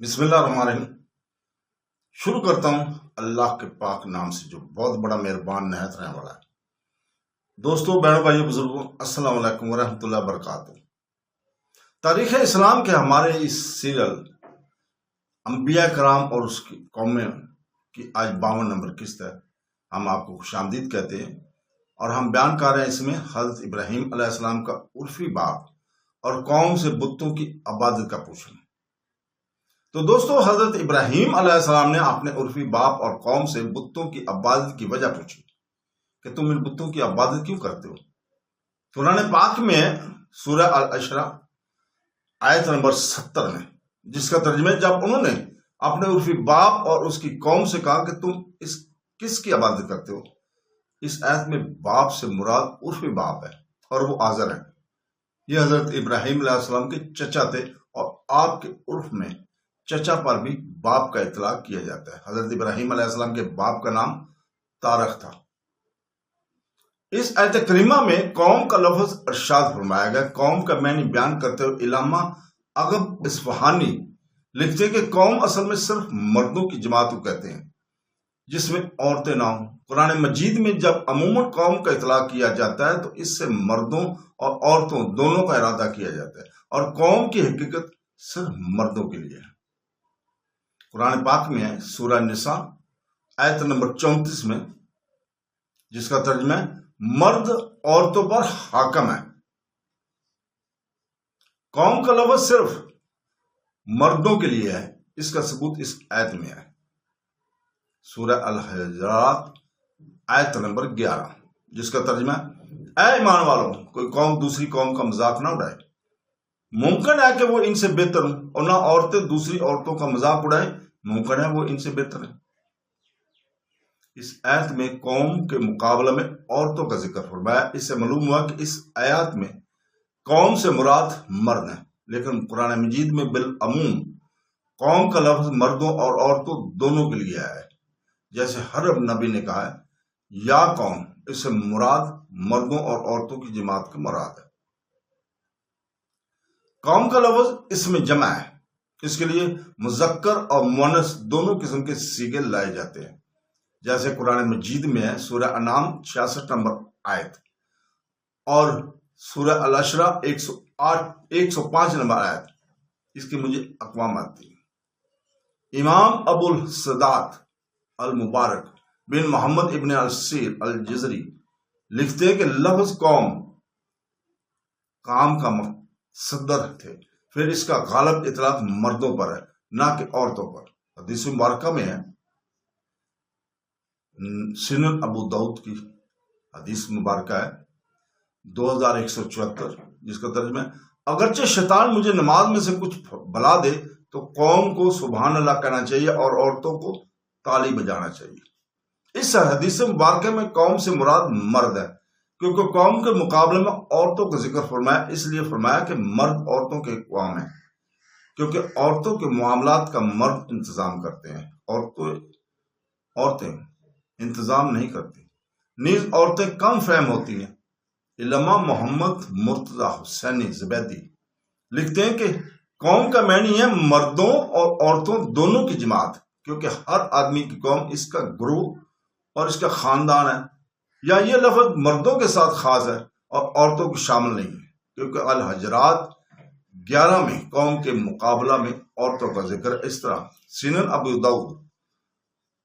بسم اللہ الرحمن الرحیم۔ شروع کرتا ہوں اللہ کے پاک نام سے جو بہت بڑا مہربان نہایت رحم والا ہے۔ دوستو، بہنوں، بھائیوں، بزرگوں، السلام علیکم ورحمۃ اللہ وبرکاتہ۔ تاریخ اسلام کے ہمارے اس سیریل انبیاء کرام اور اس کی قومیں کی آج 52 نمبر قسط ہے۔ ہم آپ کو خوش آمدید کہتے ہیں اور ہم بیان کر رہے ہیں اس میں حضرت ابراہیم علیہ السلام کا عرفی باپ اور قوم سے بتوں کی عبادت کا پوچھنا۔ تو دوستو، حضرت ابراہیم علیہ السلام نے اپنے عرفی باپ اور قوم سے بتوں کی عبادت کی وجہ پوچھی کہ تم ان بتوں کی عبادت کیوں کرتے ہو؟ قرآن پاک میں سورہ العشرہ آیت نمبر 70 میں، جس کا ترجمہ جب انہوں نے اپنے عرفی باپ اور اس کی قوم سے کہا کہ تم کس کی عبادت کرتے ہو، اس آیت میں باپ سے مراد عرفی باپ ہے اور وہ آزر ہے۔ یہ حضرت ابراہیم علیہ السلام کے چچا تھے اور آپ کے عرف میں چچا پر بھی باپ کا اطلاق کیا جاتا ہے۔ حضرت ابراہیم علیہ السلام کے باپ کا نام تارخ تھا۔ اس آیت کریمہ میں قوم کا لفظ ارشاد فرمایا گیا۔ قوم کا معنی بیان کرتے ہوئے علامہ اغب اصفہانی لکھتے ہیں کہ قوم اصل میں صرف مردوں کی جماعت کو کہتے ہیں جس میں عورتیں نہ ہوں۔ قرآن مجید میں جب عموماً قوم کا اطلاق کیا جاتا ہے تو اس سے مردوں اور عورتوں دونوں کا ارادہ کیا جاتا ہے، اور قوم کی حقیقت صرف مردوں کے لیے ہے۔ قرآن پاک میں ہے سورہ نساء آیت نمبر 34 میں، جس کا ترجمہ ہے مرد عورتوں پر حاکم ہے۔ قوم کا لفظ صرف مردوں کے لیے ہے، اس کا ثبوت اس آیت میں ہے۔ سورہ الحجرات آیت نمبر 11، جس کا ترجمہ ہے اے ایمان والوں، کوئی قوم دوسری قوم کا مذاق نہ اڑائے۔ ممکن ہے کہ وہ ان سے بہتر ہوں، اور نہ عورتیں دوسری عورتوں کا مذاق اڑائیں، ممکن ہے وہ ان سے بہتر ہیں۔ اس آیت میں قوم کے مقابلے میں عورتوں کا ذکر فرمایا۔ اس سے معلوم ہوا کہ اس آیات میں قوم سے مراد مرد ہیں، لیکن قرآن مجید میں بالعموم قوم کا لفظ مردوں اور عورتوں دونوں کے لیے آیا ہے۔ جیسے ہر نبی نے کہا ہے یا قوم، اس سے مراد مردوں اور عورتوں کی جماعت کا مراد ہے۔ قوم کا لفظ اس میں جمع ہے، اس کے لیے مذکر اور مؤنث دونوں قسم کے صیغے لائے جاتے ہیں۔ جیسے قرآن مجید میں ہے سورہ انعام 66 نمبر آیت اور سورہ العشرہ 105 نمبر آیت، اس کی مجھے اقوام آتی ہے۔ امام ابو السداد المبارک بن محمد ابن السیر الجزری لکھتے ہیں کہ لفظ قوم کام کا مصدر تھے، پھر اس کا غالب اطلاق مردوں پر ہے نہ کہ عورتوں پر۔ حدیث مبارکہ میں ہے، سنن ابو داؤد کی حدیث مبارکہ ہے 2174، جس کا ترجمہ ہے اگرچہ شیطان مجھے نماز میں سے کچھ بلا دے تو قوم کو سبحان اللہ کہنا چاہیے اور عورتوں کو تالی بجانا چاہیے۔ اس حدیث مبارکہ میں قوم سے مراد مرد ہے، کیونکہ قوم کے مقابلے میں عورتوں کا ذکر فرمایا، اس لیے فرمایا کہ مرد عورتوں کے اقوام ہیں، کیونکہ عورتوں کے معاملات کا مرد انتظام کرتے ہیں، عورتیں انتظام نہیں کرتی۔ نیز عورتیں کم فہم ہوتی ہیں۔ علامہ محمد مرتضی حسینی زبیدی لکھتے ہیں کہ قوم کا معنی ہے مردوں اور عورتوں دونوں کی جماعت، کیونکہ ہر آدمی کی قوم اس کا گروہ اور اس کا خاندان ہے، یا یہ لفظ مردوں کے ساتھ خاص ہے اور عورتوں کو شامل نہیں ہے، کیونکہ الحجرات 11 میں قوم کے مقابلہ میں عورتوں کا ذکر اس طرح۔ سنن ابو داؤد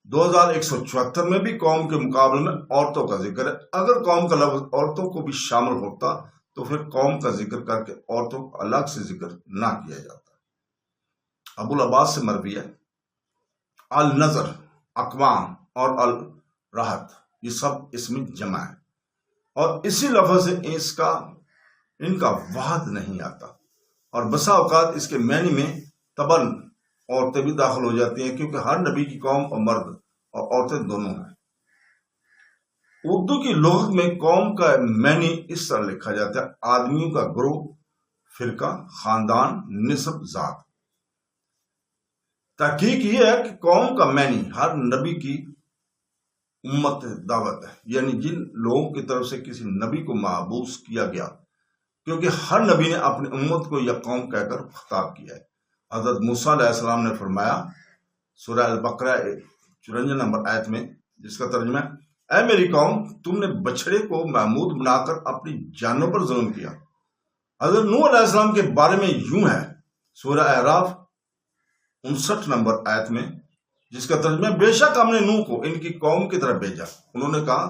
2174 میں بھی قوم کے مقابلے میں عورتوں کا ذکر ہے۔ اگر قوم کا لفظ عورتوں کو بھی شامل ہوتا تو پھر قوم کا ذکر کر کے عورتوں کو الگ سے ذکر نہ کیا جاتا۔ ابو العباس سے مروی ہے النظر، اقوام اور الراحت، یہ سب اس میں جمع ہے، اور اسی لفظ سے ان کا وحد نہیں آتا، اور بسا اوقات اس کے معنی میں تبن عورتیں بھی داخل ہو جاتی ہیں، کیونکہ ہر نبی کی قوم اور مرد اور عورتیں دونوں ہیں۔ اردو کی لغت میں قوم کا معنی اس طرح لکھا جاتا ہے آدمیوں کا گروہ، فرقہ، خاندان، نسب، ذات۔ تحقیق یہ ہے کہ قوم کا معنی ہر نبی کی امت دعوت ہے، یعنی جن لوگوں کی طرف سے کسی نبی کو مبعوث کیا گیا، کیونکہ ہر نبی نے اپنی امت کو یا قوم کہہ کر خطاب کیا ہے، حضرت موسیٰ علیہ السلام نے فرمایا سورہ البقرہ 54 نمبر آیت میں، جس کا ترجمہ ہے، اے میری قوم، تم نے بچڑے کو معبود بنا کر اپنی جانوں پر ظلم کیا۔ حضرت نوح علیہ السلام کے بارے میں یوں ہے سورہ اعراف 59 نمبر آیت میں، جس کا ترجمہ ہے، بے شک ہم نے نوح کو ان کی قوم کی طرف بھیجا، انہوں نے کہا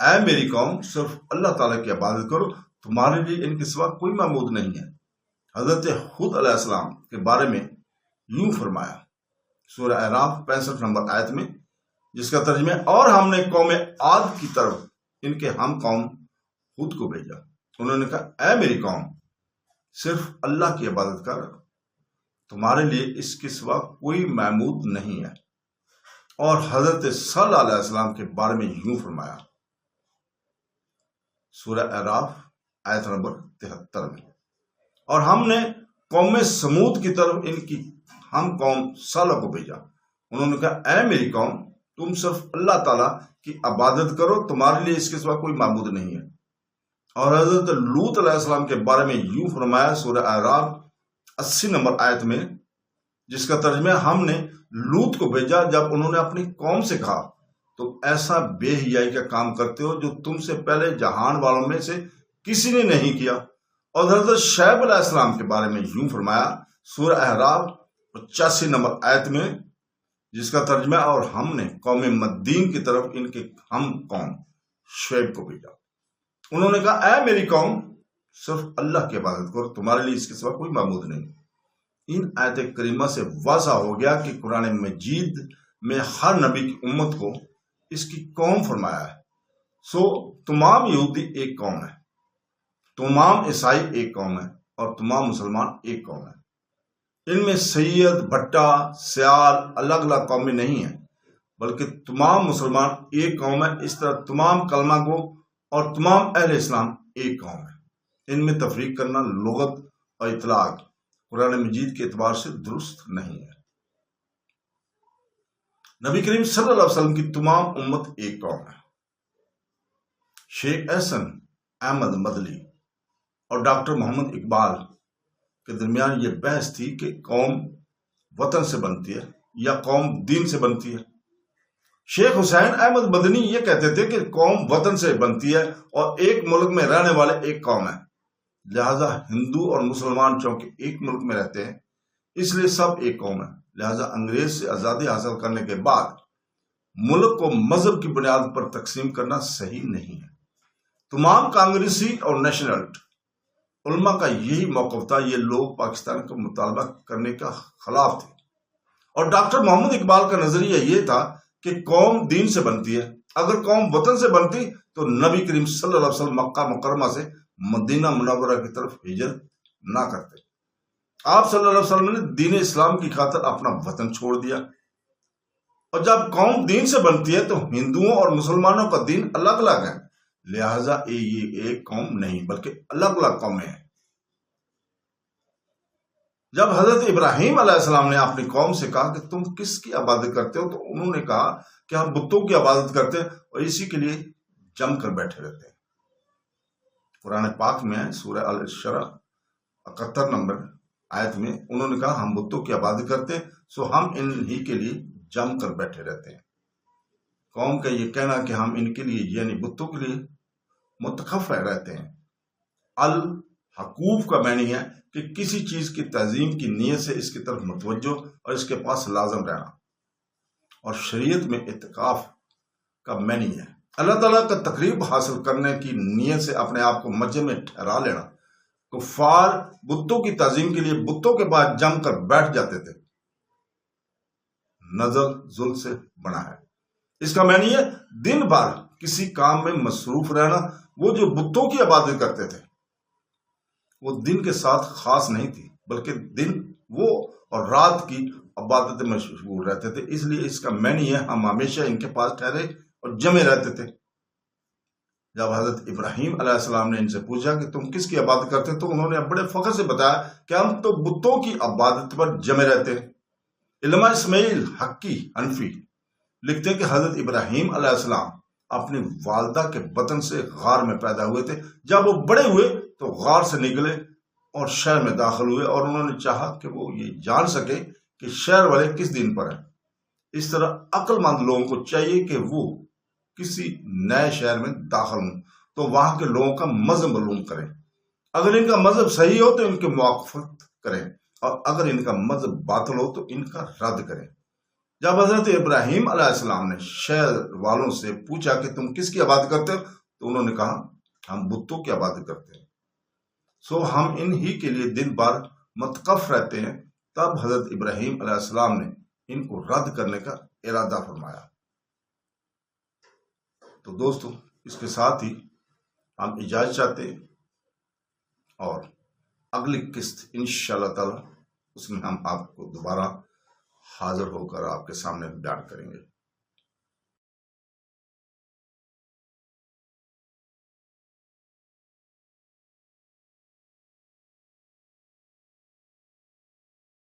اے میری قوم، صرف اللہ تعالیٰ کی عبادت کرو، تمہارے لیے ان کے سوا کوئی معبود نہیں ہے۔ حضرت ہود علیہ السلام کے بارے میں یوں فرمایا سورہ اعراف 65 نمبر آیت میں، جس کا ترجمہ ہے، اور ہم نے قوم عاد کی طرف ان کے ہم قوم ہود کو بھیجا، انہوں نے کہا اے میری قوم، صرف اللہ کی عبادت کر، تمہارے لیے اس کے سوا کوئی معبود نہیں ہے۔ اور حضرت صلی علیہ السلام کے بارے میں یوں فرمایا سورہ اعراف آیت نمبر 73 میں، اور ہم نے قوم سمود کی طرف ان کی ہم قوم صالح کو بھیجا، انہوں نے کہا اے میری قوم، تم صرف اللہ تعالیٰ کی عبادت کرو، تمہارے لیے اس کے سوا کوئی معبود نہیں ہے۔ اور حضرت لوط علیہ السلام کے بارے میں یوں فرمایا سورہ اعراف 80 نمبر آیت میں، جس کا ترجمہ ہے، ہم نے لوط کو بھیجا جب انہوں نے اپنی قوم سے کہا تم ایسا بے حیائی کا کام کرتے ہو جو تم سے پہلے جہان والوں میں سے کسی نے نہیں کیا۔ اور حضرت شعیب علیہ السلام کے بارے میں یوں فرمایا سورہ اعراف 85 نمبر آیت میں، جس کا ترجمہ ہے، اور ہم نے قوم مدین کی طرف ان کے ہم قوم شعیب کو بھیجا، انہوں نے کہا اے میری قوم، صرف اللہ کی عبادت کرو، تمہارے لیے اس کے سوا کوئی معبود نہیں۔ ان آیت کریمہ سے واضح ہو گیا کہ قرآن مجید میں ہر نبی کی امت کو اس کی قوم فرمایا ہے۔ سو تمام یہودی ایک قوم ہے، تمام عیسائی ایک قوم ہے، اور تمام مسلمان ایک قوم ہے۔ ان میں سید، بھٹا، سیال الگ الگ قومیں نہیں ہیں، بلکہ تمام مسلمان ایک قوم ہے۔ اس طرح تمام کلمہ گو اور تمام اہل اسلام ایک قوم ہے۔ ان میں تفریق کرنا لغت اور اطلاق قرآن مجید کے اعتبار سے درست نہیں ہے۔ نبی کریم صلی اللہ علیہ وسلم کی تمام امت ایک قوم ہے۔ شیخ احسن احمد مدلی اور ڈاکٹر محمد اقبال کے درمیان یہ بحث تھی کہ قوم وطن سے بنتی ہے یا قوم دین سے بنتی ہے۔ شیخ حسین احمد مدنی یہ کہتے تھے کہ قوم وطن سے بنتی ہے اور ایک ملک میں رہنے والے ایک قوم ہے، لہذا ہندو اور مسلمان چونکہ ایک ملک میں رہتے ہیں اس لیے سب ایک قوم ہے۔ لہذا انگریز سے آزادی حاصل کرنے کے بعد ملک کو مذہب کی بنیاد پر تقسیم کرنا صحیح نہیں ہے۔ تمام کانگریسی اور نیشنل علماء کا یہی موقف تھا، یہ لوگ پاکستان کا مطالبہ کرنے کا خلاف تھے۔ اور ڈاکٹر محمد اقبال کا نظریہ یہ تھا کہ قوم دین سے بنتی ہے، اگر قوم وطن سے بنتی تو نبی کریم صلی اللہ علیہ وسلم مکہ مکرمہ سے مدینہ منورہ کی طرف ہجرت نہ کرتے۔ آپ صلی اللہ علیہ وسلم نے دین اسلام کی خاطر اپنا وطن چھوڑ دیا، اور جب قوم دین سے بنتی ہے تو ہندوؤں اور مسلمانوں کا دین الگ الگ ہے، لہذا یہ ایک قوم نہیں بلکہ الگ الگ قومیں ہیں۔ جب حضرت ابراہیم علیہ السلام نے اپنی قوم سے کہا کہ تم کس کی عبادت کرتے ہو، تو انہوں نے کہا کہ ہم بتوں کی عبادت کرتے ہیں اور اسی کے لیے جم کر بیٹھے رہتے ہیں۔ قرآن پاک میں سورہ الشرح 71 نمبر آیت میں انہوں نے کہا ہم بتوں کی عبادت کرتے ہیں، سو ہم انہی کے لیے جم کر بیٹھے رہتے ہیں۔ قوم کا یہ کہنا کہ ہم ان کے لیے یعنی بتوں کے لیے متخف رہتے ہیں۔ الحقوف کا معنی ہے کہ کسی چیز کی تعظیم کی نیت سے اس کی طرف متوجہ اور اس کے پاس لازم رہنا، اور شریعت میں اعتکاف کا معنی ہے اللہ تعالیٰ کا تقریب حاصل کرنے کی نیت سے اپنے آپ کو مسجد میں ٹھہرا لینا۔ کفار بتوں کی تعظیم کے لیے بتوں کے پاس جم کر بیٹھ جاتے تھے۔ نزل ذل سے بنا ہے، اس کا معنی ہے دن بھر کسی کام میں مصروف رہنا۔ وہ جو بتوں کی عبادت کرتے تھے وہ دن کے ساتھ خاص نہیں تھی، بلکہ دن وہ اور رات کی عبادت میں مشغول رہتے تھے، اس لیے اس کا معنی ہے ہم ہمیشہ ان کے پاس ٹھہرے اور جمے رہتے تھے۔ جب حضرت ابراہیم علیہ السلام نے ان سے پوچھا کہ تم کس کی عبادت کرتے تو انہوں نے بڑے فخر سے بتایا کہ ہم تو بتوں کی عبادت پر جمے رہتے ہیں۔ علامہ اسماعیل حقی حنفی لکھتے ہیں کہ حضرت ابراہیم علیہ السلام اپنی والدہ کے بطن سے غار میں پیدا ہوئے تھے۔ جب وہ بڑے ہوئے تو غار سے نکلے اور شہر میں داخل ہوئے، اور انہوں نے چاہا کہ وہ یہ جان سکے کہ شہر والے کس دین پر ہیں۔ اس طرح عقل مند لوگوں کو چاہیے کہ وہ کسی نئے شہر میں داخل ہوں تو وہاں کے لوگوں کا مذہب معلوم کریں۔ اگر ان کا مذہب صحیح ہو تو ان کی موافقت کریں، اور اگر ان کا مذہب باطل ہو تو ان کا رد کریں۔ جب حضرت ابراہیم علیہ السلام نے شہر والوں سے پوچھا کہ تم کس کی عبادت کرتے ہو، تو انہوں نے کہا ہم بتوں کی عبادت کرتے ہیں، سو ہم ان ہی کے لیے دن بھر متکف رہتے ہیں۔ تب حضرت ابراہیم علیہ السلام نے ان کو رد کرنے کا ارادہ فرمایا۔ تو دوستو، اس کے ساتھ ہی ہم اجازت چاہتے ہیں، اور اگلی قسط انشاءاللہ تعالی اس میں ہم آپ کو دوبارہ حاضر ہو کر آپ کے سامنے بیان کریں گے۔